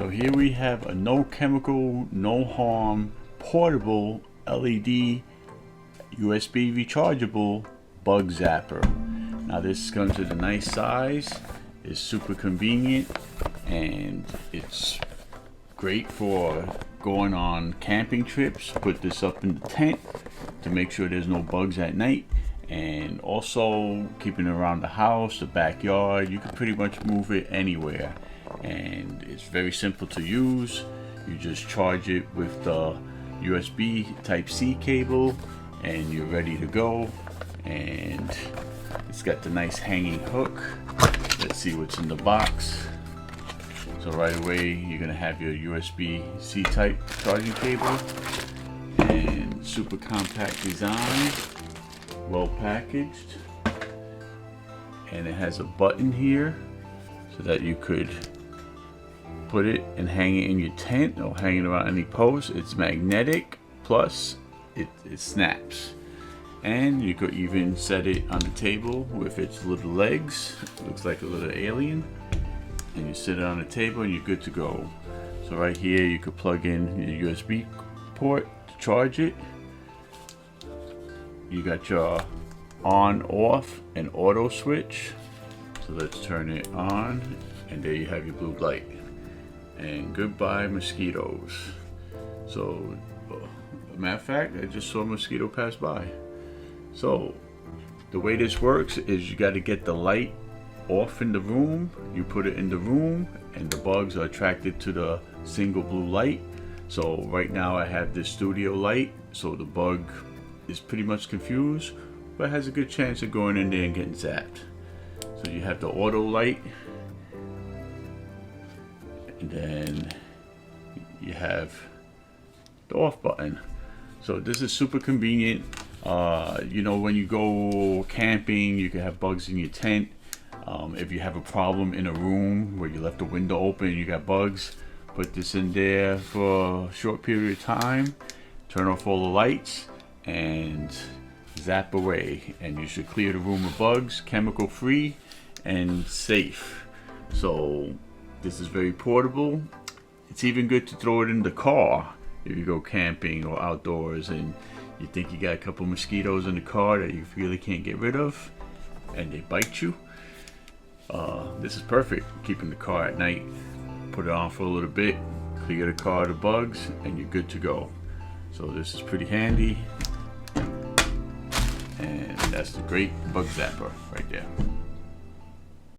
So here we have a no chemical, no harm, portable LED USB rechargeable bug zapper. Now this comes with a nice size, it's super convenient, and it's great for going on camping trips. Put this up in the tent to make sure there's no bugs at night, and also keeping it around the house, the backyard. You can pretty much move it anywhere, and it's very simple to use. You just charge it with the USB Type-C cable and you're ready to go. And it's got the nice hanging hook. Let's see what's in the box. So right away you're gonna have your USB-C type charging cable, and super compact design, well packaged, and it has a button here so that you could put it and hang it in your tent or hang it around any post. It's magnetic, plus it snaps, and you could even set it on the table with its little legs. It looks like a little alien, and you sit it on the table and you're good to go. So right here you could plug in your USB port to charge it. You got your on, off, and auto switch. So let's turn it on, and there you have your blue light. And goodbye mosquitoes. So matter of fact, I just saw a mosquito pass by. So the way this works is you got to get the light off in the room. You put it in the room and the bugs are attracted to the single blue light. So right now I have this studio light, so the bug is pretty much confused, but has a good chance of going in there and getting zapped. So you have the auto light, and then you have the off button. So this is super convenient. You know, when you go camping, you can have bugs in your tent. If you have a problem in a room where you left the window open and you got bugs, put this in there for a short period of time, turn off all the lights, and zap away, and you should clear the room of bugs, chemical free and safe. So this is very portable. It's even good to throw it in the car if you go camping or outdoors and you think you got a couple mosquitoes in the car that you really can't get rid of and they bite you. This is perfect. Keeping the car at night, put it on for a little bit, clear the car of the bugs, and you're good to go. So this is pretty handy, and that's the great bug zapper right there.